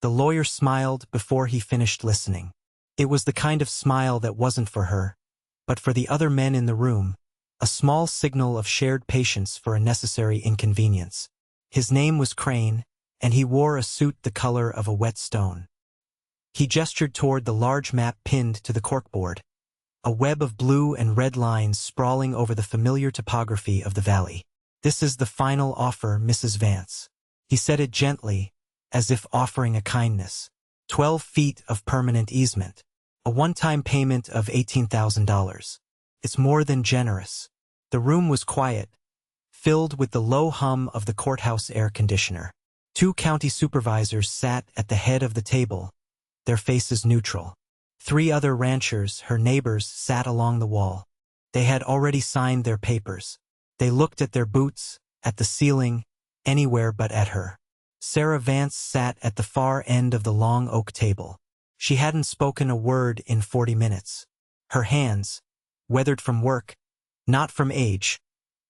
The lawyer smiled before he finished listening. It was the kind of smile that wasn't for her, but for the other men in the room, a small signal of shared patience for a necessary inconvenience. His name was Crane, and he wore a suit the color of a wet stone. He gestured toward the large map pinned to the corkboard, a web of blue and red lines sprawling over the familiar topography of the valley. "This is the final offer, Mrs. Vance." He said it gently, as if offering a kindness. 12 feet of permanent easement. A one-time payment of $18,000. It's more than generous. The room was quiet, filled with the low hum of the courthouse air conditioner. 2 county supervisors sat at the head of the table, their faces neutral. 3 other ranchers, her neighbors, sat along the wall. They had already signed their papers. They looked at their boots, at the ceiling, anywhere but at her. Sarah Vance sat at the far end of the long oak table. She hadn't spoken a word in 40 minutes. Her hands, weathered from work, not from age,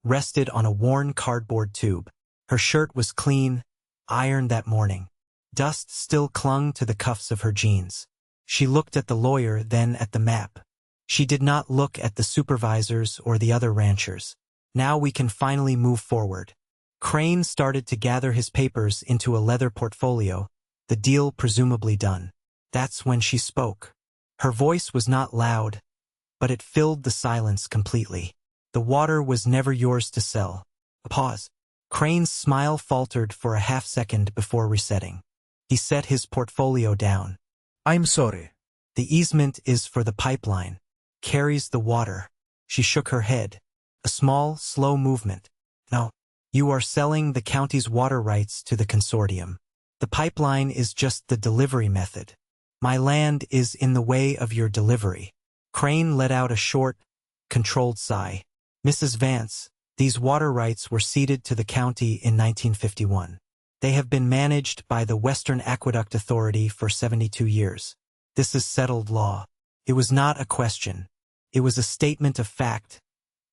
rested on a worn cardboard tube. Her shirt was clean, ironed that morning. Dust still clung to the cuffs of her jeans. She looked at the lawyer, then at the map. She did not look at the supervisors or the other ranchers. "Now we can finally move forward." Crane started to gather his papers into a leather portfolio, the deal presumably done. That's when she spoke. Her voice was not loud, but it filled the silence completely. "The water was never yours to sell." A pause. Crane's smile faltered for a half-second before resetting. He set his portfolio down. "I'm sorry." "The easement is for the pipeline. Carries the water." She shook her head. A small, slow movement. "No. You are selling the county's water rights to the consortium. The pipeline is just the delivery method. My land is in the way of your delivery." Crane let out a short, controlled sigh. "Mrs. Vance, these water rights were ceded to the county in 1951. They have been managed by the Western Aqueduct Authority for 72 years. This is settled law." It was not a question. It was a statement of fact,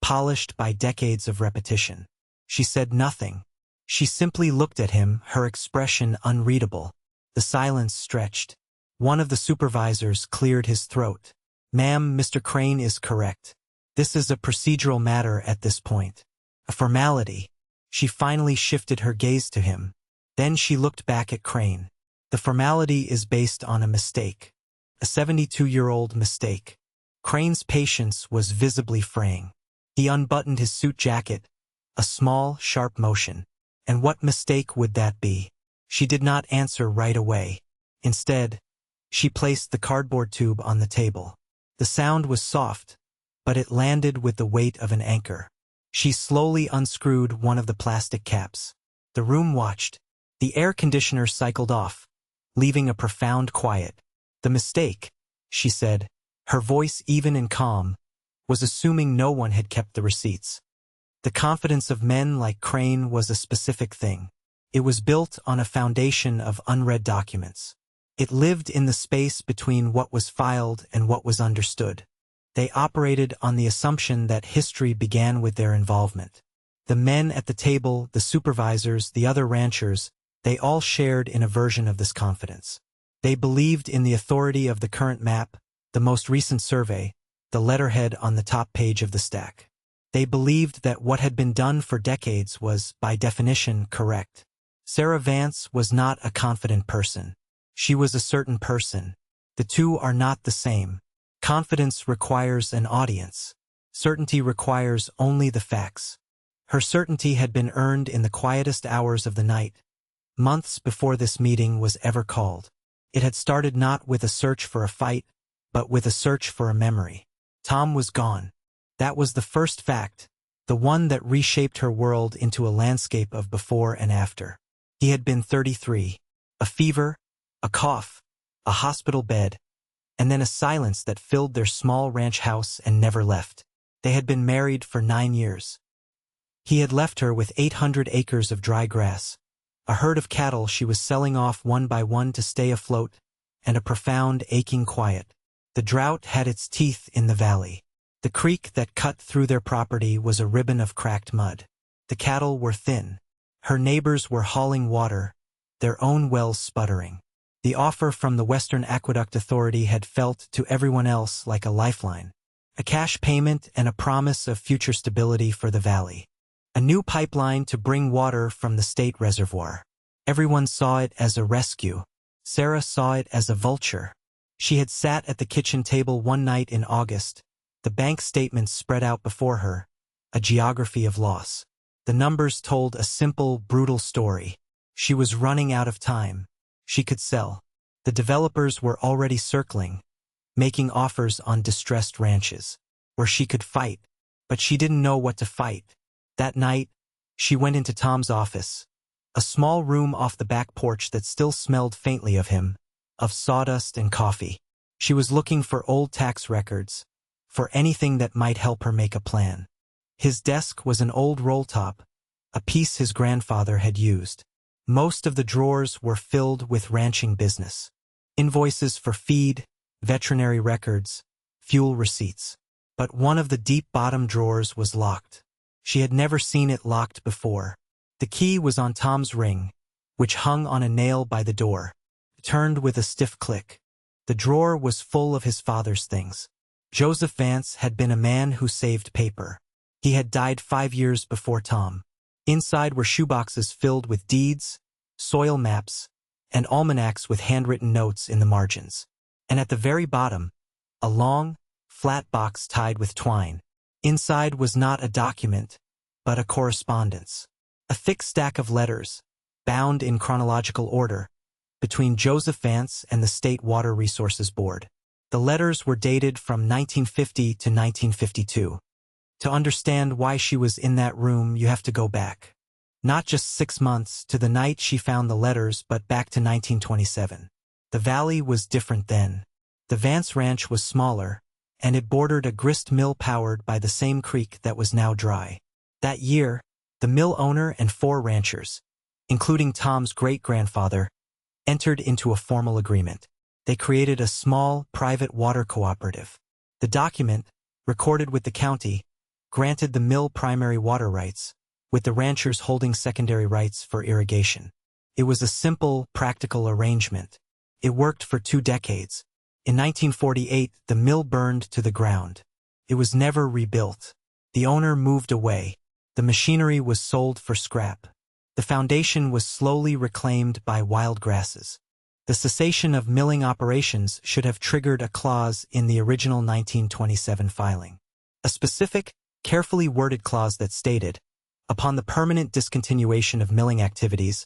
polished by decades of repetition. She said nothing. She simply looked at him, her expression unreadable. The silence stretched. One of the supervisors cleared his throat. "Ma'am, Mr. Crane is correct. This is a procedural matter at this point. A formality." She finally shifted her gaze to him. Then she looked back at Crane. "The formality is based on a mistake. A 72-year-old mistake." Crane's patience was visibly fraying. He unbuttoned his suit jacket, a small, sharp motion. "And what mistake would that be?" She did not answer right away. Instead, she placed the cardboard tube on the table. The sound was soft, but it landed with the weight of an anchor. She slowly unscrewed one of the plastic caps. The room watched. The air conditioner cycled off, leaving a profound quiet. "The mistake," she said, her voice even and calm, was assuming no one had kept the receipts. The confidence of men like Crane was a specific thing. It was built on a foundation of unread documents. It lived in the space between what was filed and what was understood. They operated on the assumption that history began with their involvement. The men at the table, the supervisors, the other ranchers, they all shared in a version of this confidence. They believed in the authority of the current map, the most recent survey, the letterhead on the top page of the stack. They believed that what had been done for decades was, by definition, correct. Sarah Vance was not a confident person. She was a certain person. The two are not the same. Confidence requires an audience. Certainty requires only the facts. Her certainty had been earned in the quietest hours of the night, months before this meeting was ever called. It had started not with a search for a fight, but with a search for a memory. Tom was gone. That was the first fact, the one that reshaped her world into a landscape of before and after. He had been 33. A fever, a cough, a hospital bed, and then a silence that filled their small ranch house and never left. They had been married for 9 years. He had left her with 800 acres of dry grass, a herd of cattle she was selling off one by one to stay afloat, and a profound, aching quiet. The drought had its teeth in the valley. The creek that cut through their property was a ribbon of cracked mud. The cattle were thin. Her neighbors were hauling water, their own wells sputtering. The offer from the Western Aqueduct Authority had felt to everyone else like a lifeline. A cash payment and a promise of future stability for the valley. A new pipeline to bring water from the state reservoir. Everyone saw it as a rescue. Sarah saw it as a vulture. She had sat at the kitchen table one night in August, the bank statements spread out before her, a geography of loss. The numbers told a simple, brutal story. She was running out of time. She could sell. The developers were already circling, making offers on distressed ranches, where she could fight, but she didn't know what to fight. That night, she went into Tom's office, a small room off the back porch that still smelled faintly of him, of sawdust and coffee. She was looking for old tax records, for anything that might help her make a plan. His desk was an old roll-top, a piece his grandfather had used. Most of the drawers were filled with ranching business. Invoices for feed, veterinary records, fuel receipts. But one of the deep bottom drawers was locked. She had never seen it locked before. The key was on Tom's ring, which hung on a nail by the door. It turned with a stiff click. The drawer was full of his father's things. Joseph Vance had been a man who saved paper. He had died 5 years before Tom. Inside were shoeboxes filled with deeds, soil maps, and almanacs with handwritten notes in the margins. And at the very bottom, a long, flat box tied with twine. Inside was not a document, but a correspondence. A thick stack of letters, bound in chronological order, between Joseph Vance and the State Water Resources Board. The letters were dated from 1950 to 1952. To understand why she was in that room, you have to go back. Not just 6 months to the night she found the letters, but back to 1927. The valley was different then. The Vance Ranch was smaller, and it bordered a grist mill powered by the same creek that was now dry. That year, the mill owner and 4 ranchers, including Tom's great-grandfather, entered into a formal agreement. They created a small, private water cooperative. The document, recorded with the county, granted the mill primary water rights, with the ranchers holding secondary rights for irrigation. It was a simple, practical arrangement. It worked for 2 decades. In 1948, the mill burned to the ground. It was never rebuilt. The owner moved away. The machinery was sold for scrap. The foundation was slowly reclaimed by wild grasses. The cessation of milling operations should have triggered a clause in the original 1927 filing. A specific, carefully worded clause that stated, upon the permanent discontinuation of milling activities,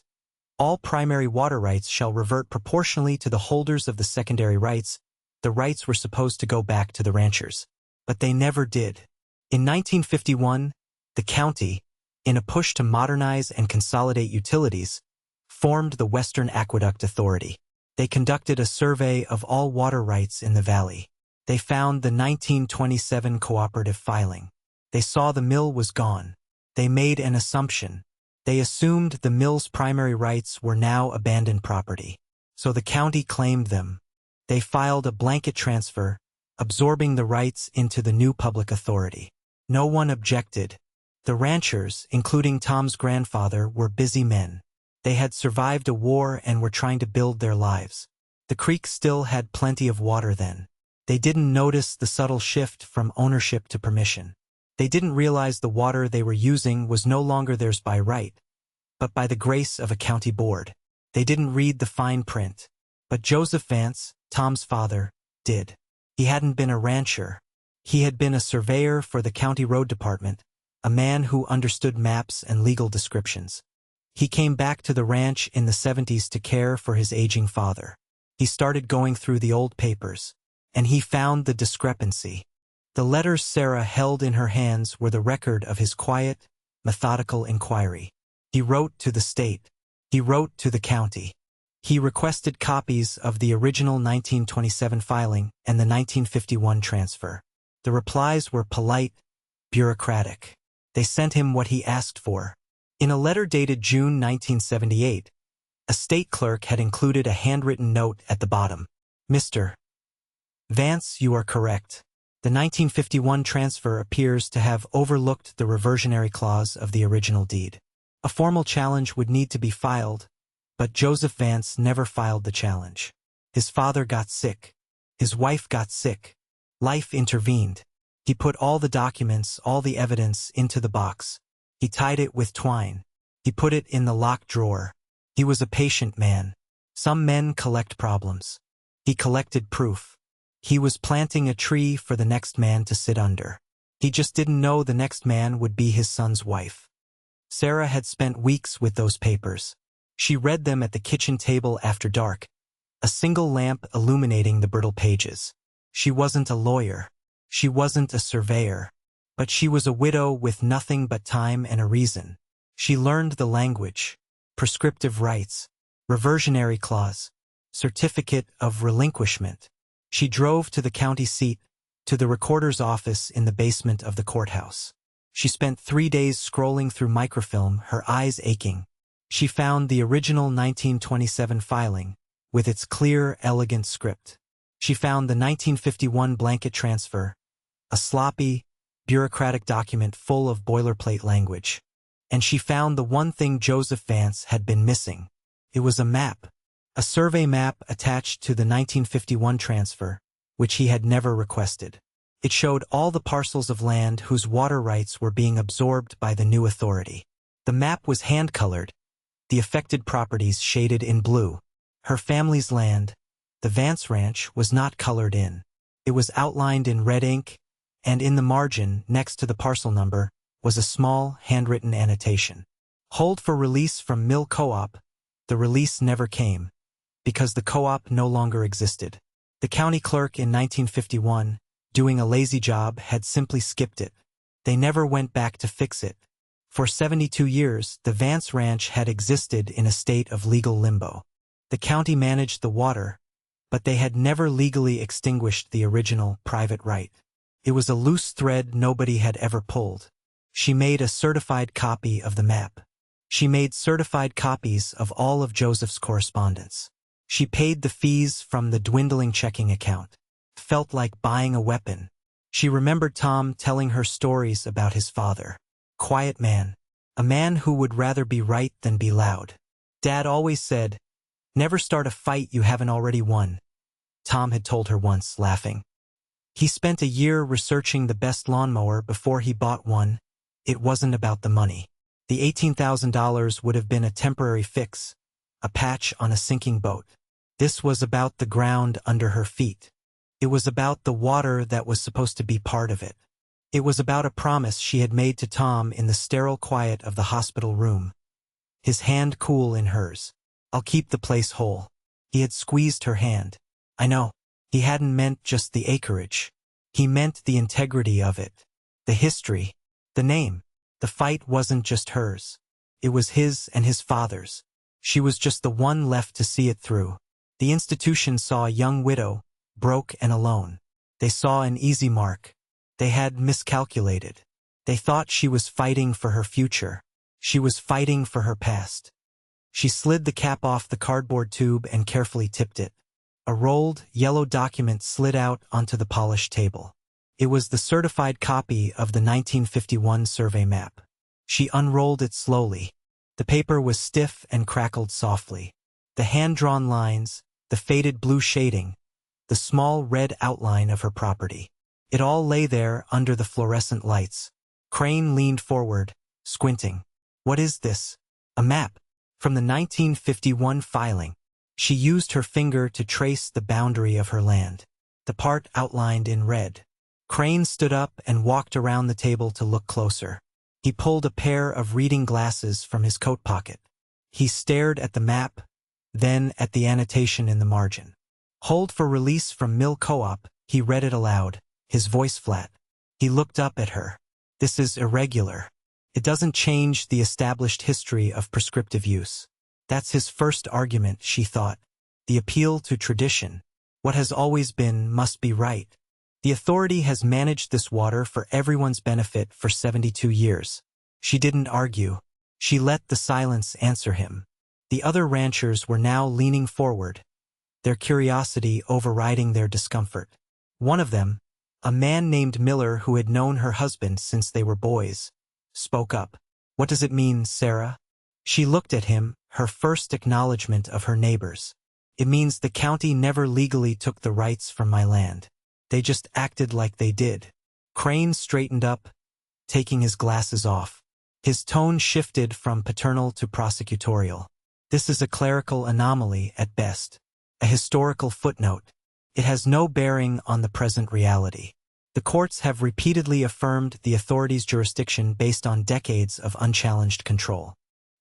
all primary water rights shall revert proportionally to the holders of the secondary rights. The rights were supposed to go back to the ranchers. But they never did. In 1951, the county, in a push to modernize and consolidate utilities, formed the Western Aqueduct Authority. They conducted a survey of all water rights in the valley. They found the 1927 cooperative filing. They saw the mill was gone. They made an assumption. They assumed the mill's primary rights were now abandoned property. So the county claimed them. They filed a blanket transfer, absorbing the rights into the new public authority. No one objected. The ranchers, including Tom's grandfather, were busy men. They had survived a war and were trying to build their lives. The creek still had plenty of water then. They didn't notice the subtle shift from ownership to permission. They didn't realize the water they were using was no longer theirs by right, but by the grace of a county board. They didn't read the fine print. But Joseph Vance, Tom's father, did. He hadn't been a rancher. He had been a surveyor for the county road department, a man who understood maps and legal descriptions. He came back to the ranch in the 70s to care for his aging father. He started going through the old papers, and he found the discrepancy. The letters Sarah held in her hands were the record of his quiet, methodical inquiry. He wrote to the state. He wrote to the county. He requested copies of the original 1927 filing and the 1951 transfer. The replies were polite, bureaucratic. They sent him what he asked for. In a letter dated June 1978, a state clerk had included a handwritten note at the bottom. Mr. Vance, you are correct. The 1951 transfer appears to have overlooked the reversionary clause of the original deed. A formal challenge would need to be filed, But Joseph Vance never filed the challenge. His father got sick. His wife got sick. Life intervened. He put all the documents, all the evidence into the box. He tied it with twine. He put it in the locked drawer. He was a patient man. Some men collect problems. He collected proof. He was planting a tree for the next man to sit under. He just didn't know the next man would be his son's wife. Sarah had spent weeks with those papers. She read them at the kitchen table after dark, a single lamp illuminating the brittle pages. She wasn't a lawyer. She wasn't a surveyor. But she was a widow with nothing but time and a reason. She learned the language, prescriptive rights, reversionary clause, certificate of relinquishment. She drove to the county seat, to the recorder's office in the basement of the courthouse. She spent 3 days scrolling through microfilm, her eyes aching. She found the original 1927 filing, with its clear, elegant script. She found the 1951 blanket transfer, a sloppy, bureaucratic document full of boilerplate language. And she found the one thing Joseph Vance had been missing. It was a map, a survey map attached to the 1951 transfer, which he had never requested. It showed all the parcels of land whose water rights were being absorbed by the new authority. The map was hand-colored, the affected properties shaded in blue. Her family's land, the Vance Ranch, was not colored in. It was outlined in red ink, and in the margin, next to the parcel number, was a small, handwritten annotation. Hold for release from Mill Co-op. The release never came, because the co-op no longer existed. The county clerk in 1951, doing a lazy job, had simply skipped it. They never went back to fix it. For 72 years, the Vance Ranch had existed in a state of legal limbo. The county managed the water, but they had never legally extinguished the original private right. It was a loose thread nobody had ever pulled. She made a certified copy of the map. She made certified copies of all of Joseph's correspondence. She paid the fees from the dwindling checking account. Felt like buying a weapon. She remembered Tom telling her stories about his father. Quiet man. A man who would rather be right than be loud. Dad always said, "Never start a fight you haven't already won," Tom had told her once, laughing. He spent a year researching the best lawnmower before he bought one. It wasn't about the money. The $18,000 would have been a temporary fix, a patch on a sinking boat. This was about the ground under her feet. It was about the water that was supposed to be part of it. It was about a promise she had made to Tom in the sterile quiet of the hospital room. His hand cool in hers. "I'll keep the place whole." He had squeezed her hand. I know. He hadn't meant just the acreage. He meant the integrity of it. The history. The name. The fight wasn't just hers. It was his and his father's. She was just the one left to see it through. The institution saw a young widow, broke and alone. They saw an easy mark. They had miscalculated. They thought she was fighting for her future. She was fighting for her past. She slid the cap off the cardboard tube and carefully tipped it. A rolled, yellow document slid out onto the polished table. It was the certified copy of the 1951 survey map. She unrolled it slowly. The paper was stiff and crackled softly. The hand-drawn lines, the faded blue shading, the small red outline of her property. It all lay there under the fluorescent lights. Crane leaned forward, squinting. "What is this?" "A map. From the 1951 filing." She used her finger to trace the boundary of her land, the part outlined in red. Crane stood up and walked around the table to look closer. He pulled a pair of reading glasses from his coat pocket. He stared at the map, then at the annotation in the margin. "Hold for release from Mill Co-op," he read it aloud, his voice flat. He looked up at her. "This is irregular. It doesn't change the established history of prescriptive use." That's his first argument, she thought. The appeal to tradition. What has always been must be right. The authority has managed this water for everyone's benefit for 72 years. She didn't argue. She let the silence answer him. The other ranchers were now leaning forward, their curiosity overriding their discomfort. One of them, a man named Miller who had known her husband since they were boys, spoke up. "What does it mean, Sarah?" She looked at him, her first acknowledgement of her neighbors. It means the county never legally took the rights from my land. They just acted like they did. Crane straightened up, taking his glasses off. His tone shifted from paternal to prosecutorial. This is a clerical anomaly at best. A historical footnote. It has no bearing on the present reality. The courts have repeatedly affirmed the authority's jurisdiction based on decades of unchallenged control.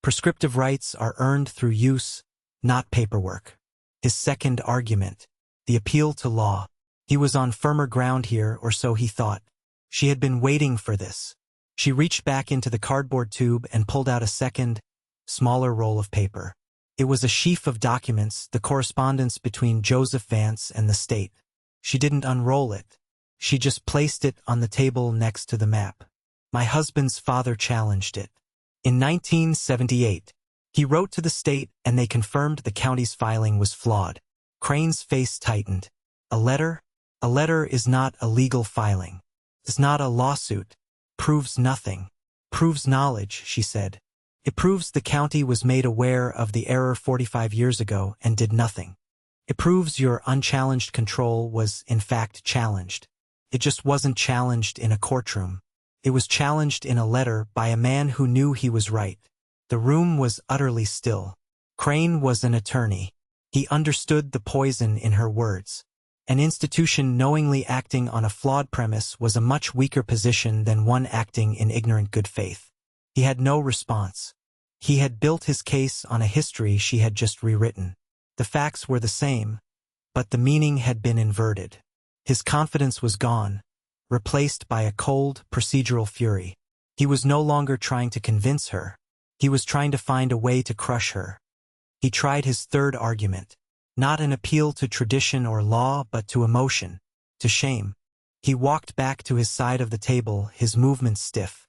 Prescriptive rights are earned through use, not paperwork. His second argument. The appeal to law. He was on firmer ground here, or so he thought. She had been waiting for this. She reached back into the cardboard tube and pulled out a second, smaller roll of paper. It was a sheaf of documents, the correspondence between Joseph Vance and the state. She didn't unroll it. She just placed it on the table next to the map. My husband's father challenged it. In 1978, he wrote to the state and they confirmed the county's filing was flawed. Crane's face tightened. A letter? A letter is not a legal filing. It's not a lawsuit. Proves nothing. Proves knowledge, she said. It proves the county was made aware of the error 45 years ago and did nothing. It proves your unchallenged control was, in fact, challenged. It just wasn't challenged in a courtroom. It was challenged in a letter by a man who knew he was right. The room was utterly still. Crane was an attorney. He understood the poison in her words. An institution knowingly acting on a flawed premise was a much weaker position than one acting in ignorant good faith. He had no response. He had built his case on a history she had just rewritten. The facts were the same, but the meaning had been inverted. His confidence was gone, replaced by a cold, procedural fury. He was no longer trying to convince her. He was trying to find a way to crush her. He tried his third argument. Not an appeal to tradition or law, but to emotion, to shame. He walked back to his side of the table, his movements stiff.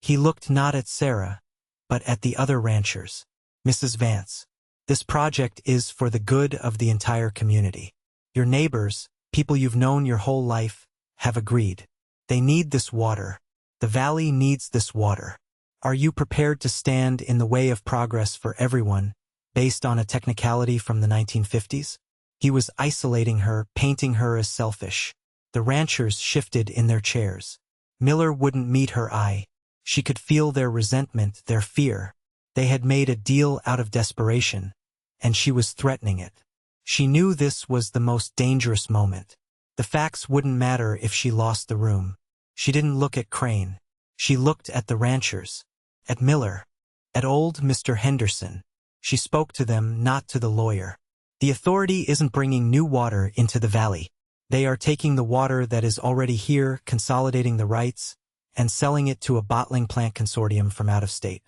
He looked not at Sarah, but at the other ranchers. Mrs. Vance, this project is for the good of the entire community. Your neighbors, people you've known your whole life, have agreed. They need this water. The valley needs this water. Are you prepared to stand in the way of progress for everyone, based on a technicality from the 1950s? He was isolating her, painting her as selfish. The ranchers shifted in their chairs. Miller wouldn't meet her eye. She could feel their resentment, their fear. They had made a deal out of desperation, and she was threatening it. She knew this was the most dangerous moment. The facts wouldn't matter if she lost the room. She didn't look at Crane. She looked at the ranchers, at Miller, at old Mr. Henderson. She spoke to them, not to the lawyer. The authority isn't bringing new water into the valley. They are taking the water that is already here, consolidating the rights, and selling it to a bottling plant consortium from out of state.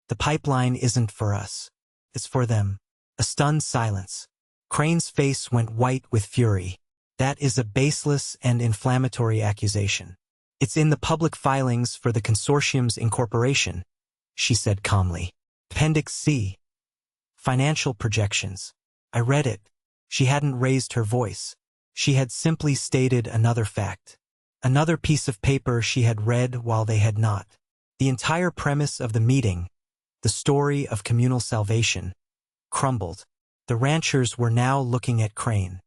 The pipeline isn't for us. It's for them. A stunned silence. Crane's face went white with fury. That is a baseless and inflammatory accusation. It's in the public filings for the consortium's incorporation, she said calmly. Appendix C. Financial projections. I read it. She hadn't raised her voice. She had simply stated another fact. Another piece of paper she had read while they had not. The entire premise of the meeting, the story of communal salvation, crumbled. The ranchers were now looking at Crane.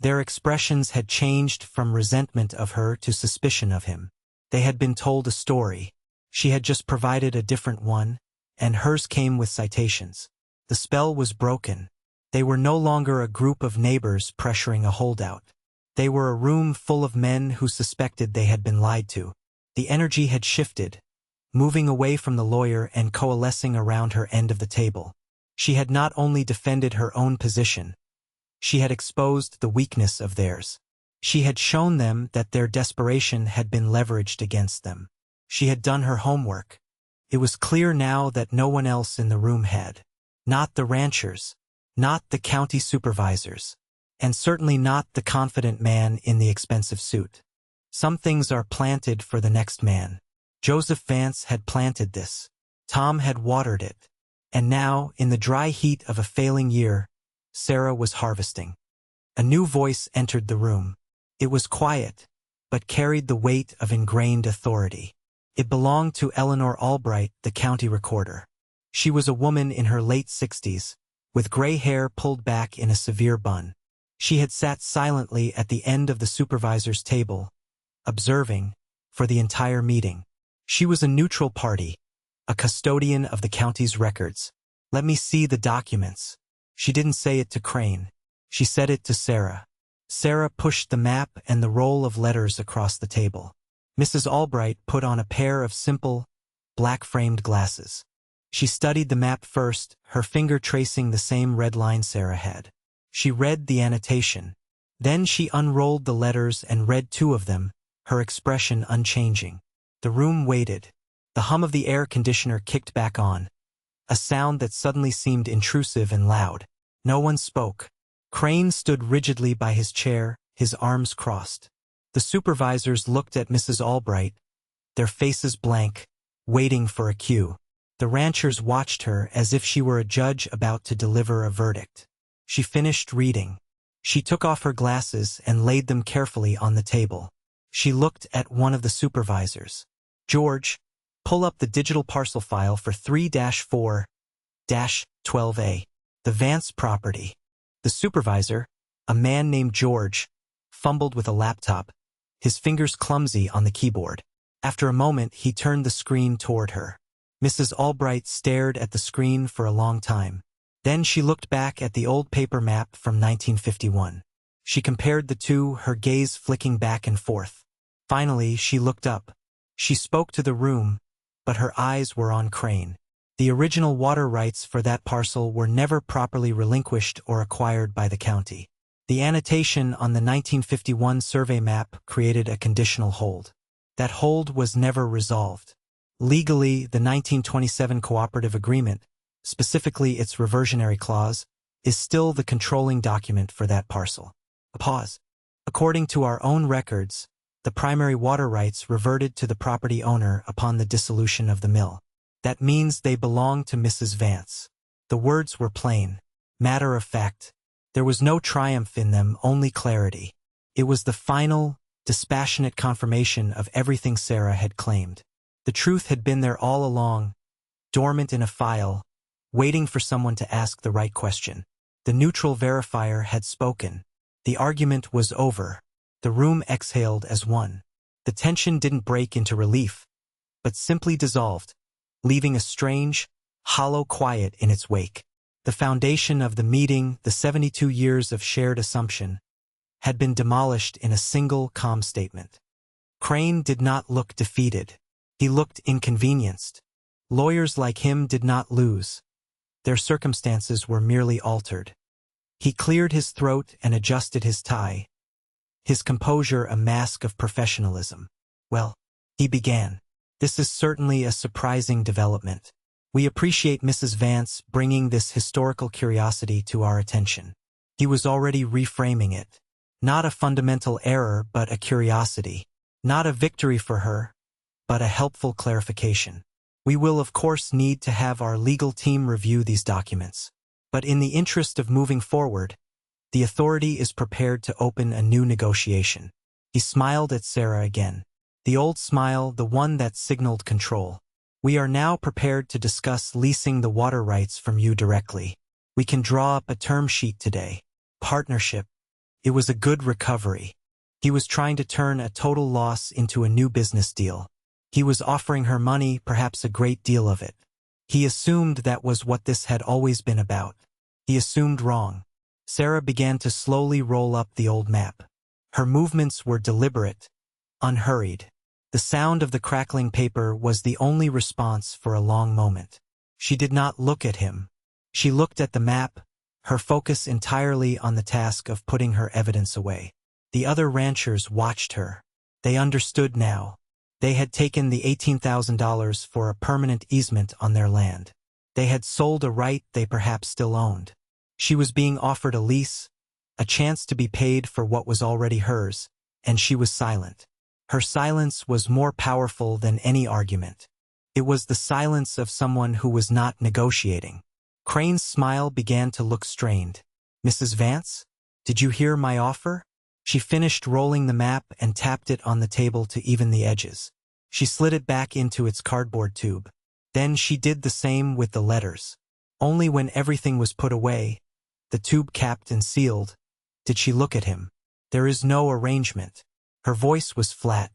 Their expressions had changed from resentment of her to suspicion of him. They had been told a story. She had just provided a different one, and hers came with citations. The spell was broken. They were no longer a group of neighbors pressuring a holdout. They were a room full of men who suspected they had been lied to. The energy had shifted, moving away from the lawyer and coalescing around her end of the table. She had not only defended her own position, she had exposed the weakness of theirs. She had shown them that their desperation had been leveraged against them. She had done her homework. It was clear now that no one else in the room had. Not the ranchers, not the county supervisors, and certainly not the confident man in the expensive suit. Some things are planted for the next man. Joseph Vance had planted this. Tom had watered it. And now, in the dry heat of a failing year, Sarah was harvesting. A new voice entered the room. It was quiet, but carried the weight of ingrained authority. It belonged to Eleanor Albright, the county recorder. She was a woman in her late 60s, with gray hair pulled back in a severe bun. She had sat silently at the end of the supervisor's table, observing, for the entire meeting. She was a neutral party, a custodian of the county's records. "Let me see the documents." She didn't say it to Crane. She said it to Sarah. Sarah pushed the map and the roll of letters across the table. Mrs. Albright put on a pair of simple, black-framed glasses. She studied the map first, her finger tracing the same red line Sarah had. She read the annotation. Then she unrolled the letters and read two of them, her expression unchanging. The room waited. The hum of the air conditioner kicked back on, a sound that suddenly seemed intrusive and loud. No one spoke. Crane stood rigidly by his chair, his arms crossed. The supervisors looked at Mrs. Albright, their faces blank, waiting for a cue. The ranchers watched her as if she were a judge about to deliver a verdict. She finished reading. She took off her glasses and laid them carefully on the table. She looked at one of the supervisors. "George, pull up the digital parcel file for 3-4-12A, the Vance property." The supervisor, a man named George, fumbled with a laptop, his fingers clumsy on the keyboard. After a moment, he turned the screen toward her. Mrs. Albright stared at the screen for a long time. Then she looked back at the old paper map from 1951. She compared the two, her gaze flicking back and forth. Finally, she looked up. She spoke to the room, but her eyes were on Crane. The original water rights for that parcel were never properly relinquished or acquired by the county. The annotation on the 1951 survey map created a conditional hold. That hold was never resolved. Legally, the 1927 cooperative agreement, specifically its reversionary clause, is still the controlling document for that parcel. A pause. According to our own records, the primary water rights reverted to the property owner upon the dissolution of the mill. That means they belong to Mrs. Vance. The words were plain, matter of fact. There was no triumph in them, only clarity. It was the final, dispassionate confirmation of everything Sarah had claimed. The truth had been there all along, dormant in a file, waiting for someone to ask the right question. The neutral verifier had spoken. The argument was over. The room exhaled as one. The tension didn't break into relief, but simply dissolved, leaving a strange, hollow quiet in its wake. The foundation of the meeting, the 72 years of shared assumption, had been demolished in a single calm statement. Crane did not look defeated. He looked inconvenienced. Lawyers like him did not lose. Their circumstances were merely altered. He cleared his throat and adjusted his tie, his composure a mask of professionalism. "Well," he began, "this is certainly a surprising development. We appreciate Mrs. Vance bringing this historical curiosity to our attention." He was already reframing it. Not a fundamental error, but a curiosity. Not a victory for her, but a helpful clarification. "We will of course need to have our legal team review these documents. But in the interest of moving forward, the authority is prepared to open a new negotiation." He smiled at Sarah again. The old smile, the one that signaled control. "We are now prepared to discuss leasing the water rights from you directly. We can draw up a term sheet today. Partnership." It was a good recovery. He was trying to turn a total loss into a new business deal. He was offering her money, perhaps a great deal of it. He assumed that was what this had always been about. He assumed wrong. Sarah began to slowly roll up the old map. Her movements were deliberate, unhurried. The sound of the crackling paper was the only response for a long moment. She did not look at him. She looked at the map, her focus entirely on the task of putting her evidence away. The other ranchers watched her. They understood now. They had taken the $18,000 for a permanent easement on their land. They had sold a right they perhaps still owned. She was being offered a lease, a chance to be paid for what was already hers, and she was silent. Her silence was more powerful than any argument. It was the silence of someone who was not negotiating. Crane's smile began to look strained. "Mrs. Vance, did you hear my offer?" She finished rolling the map and tapped it on the table to even the edges. She slid it back into its cardboard tube. Then she did the same with the letters. Only when everything was put away, the tube capped and sealed, did she look at him. There is no arrangement. Her voice was flat,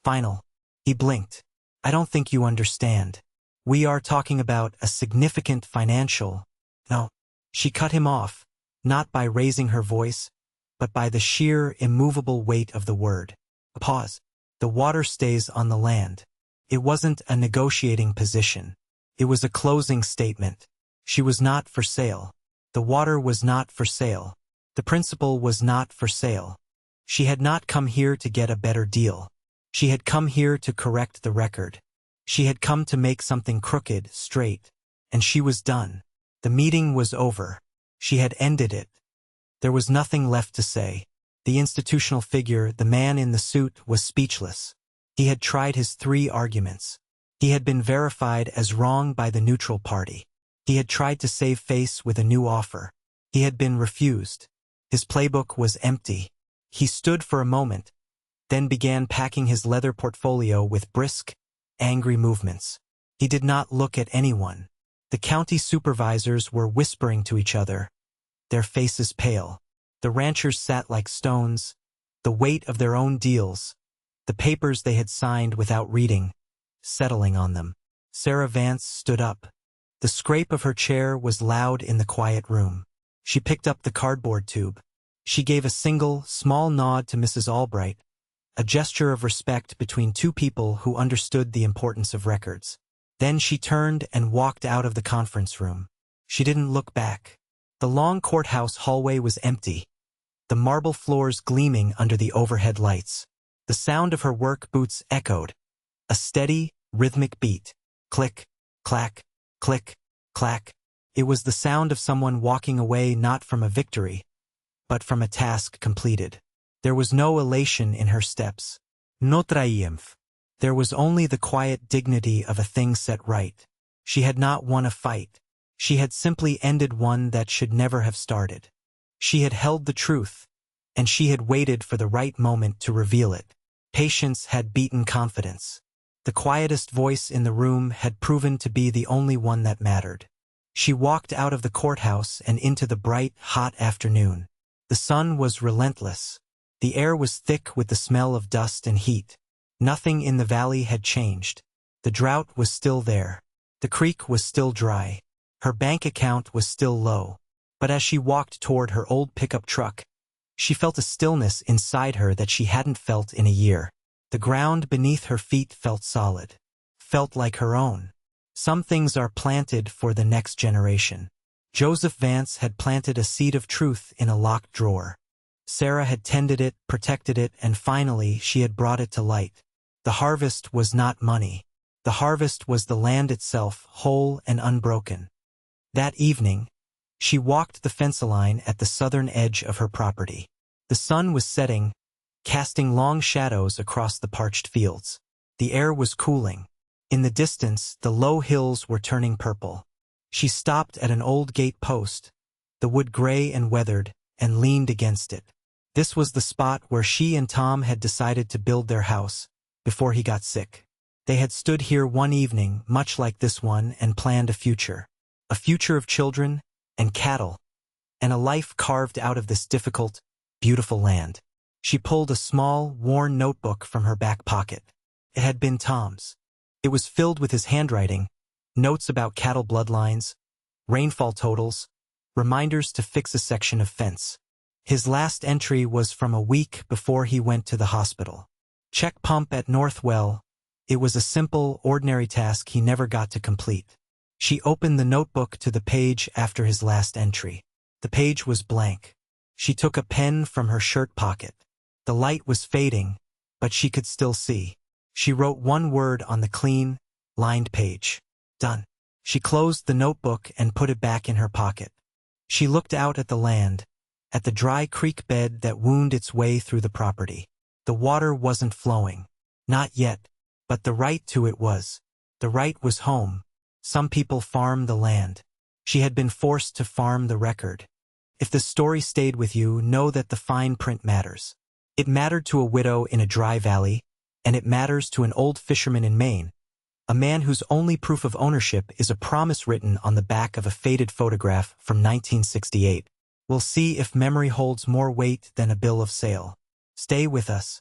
final. He blinked. I don't think you understand. We are talking about a significant financial. No. She cut him off, not by raising her voice, but by the sheer, immovable weight of the word. A pause. The water stays on the land. It wasn't a negotiating position. It was a closing statement. She was not for sale. The water was not for sale. The principal was not for sale. She had not come here to get a better deal. She had come here to correct the record. She had come to make something crooked straight. And she was done. The meeting was over. She had ended it. There was nothing left to say. The institutional figure, the man in the suit, was speechless. He had tried his 3 arguments. He had been verified as wrong by the neutral party. He had tried to save face with a new offer. He had been refused. His playbook was empty. He stood for a moment, then began packing his leather portfolio with brisk, angry movements. He did not look at anyone. The county supervisors were whispering to each other, their faces pale. The ranchers sat like stones, the weight of their own deals, the papers they had signed without reading, settling on them. Sarah Vance stood up. The scrape of her chair was loud in the quiet room. She picked up the cardboard tube. She gave a single, small nod to Mrs. Albright, a gesture of respect between 2 people who understood the importance of records. Then she turned and walked out of the conference room. She didn't look back. The long courthouse hallway was empty, the marble floors gleaming under the overhead lights. The sound of her work boots echoed, a steady, rhythmic beat. Click, clack, click, clack. It was the sound of someone walking away not from a victory, but from a task completed. There was no elation in her steps. No triumph. There was only the quiet dignity of a thing set right. She had not won a fight. She had simply ended one that should never have started. She had held the truth, and she had waited for the right moment to reveal it. Patience had beaten confidence. The quietest voice in the room had proven to be the only one that mattered. She walked out of the courthouse and into the bright, hot afternoon. The sun was relentless. The air was thick with the smell of dust and heat. Nothing in the valley had changed. The drought was still there. The creek was still dry. Her bank account was still low. But as she walked toward her old pickup truck, she felt a stillness inside her that she hadn't felt in a year. The ground beneath her feet felt solid, felt like her own. Some things are planted for the next generation. Joseph Vance had planted a seed of truth in a locked drawer. Sarah had tended it, protected it, and finally she had brought it to light. The harvest was not money. The harvest was the land itself, whole and unbroken. That evening, she walked the fence line at the southern edge of her property. The sun was setting, casting long shadows across the parched fields. The air was cooling. In the distance, the low hills were turning purple. She stopped at an old gate post, the wood gray and weathered, and leaned against it. This was the spot where she and Tom had decided to build their house, before he got sick. They had stood here one evening, much like this one, and planned a future. A future of children and cattle, and a life carved out of this difficult, beautiful land. She pulled a small, worn notebook from her back pocket. It had been Tom's. It was filled with his handwriting, notes about cattle bloodlines, rainfall totals, reminders to fix a section of fence. His last entry was from a week before he went to the hospital. Check pump at Northwell. It was a simple, ordinary task he never got to complete. She opened the notebook to the page after his last entry. The page was blank. She took a pen from her shirt pocket. The light was fading, but she could still see. She wrote one word on the clean, lined page. Done. She closed the notebook and put it back in her pocket. She looked out at the land, at the dry creek bed that wound its way through the property. The water wasn't flowing. Not yet, but the right to it was. The right was home. Some people farmed the land. She had been forced to farm the record. If the story stayed with you, know that the fine print matters. It mattered to a widow in a dry valley, and it matters to an old fisherman in Maine, A man whose only proof of ownership is a promise written on the back of a faded photograph from 1968. We'll see if memory holds more weight than a bill of sale. Stay with us.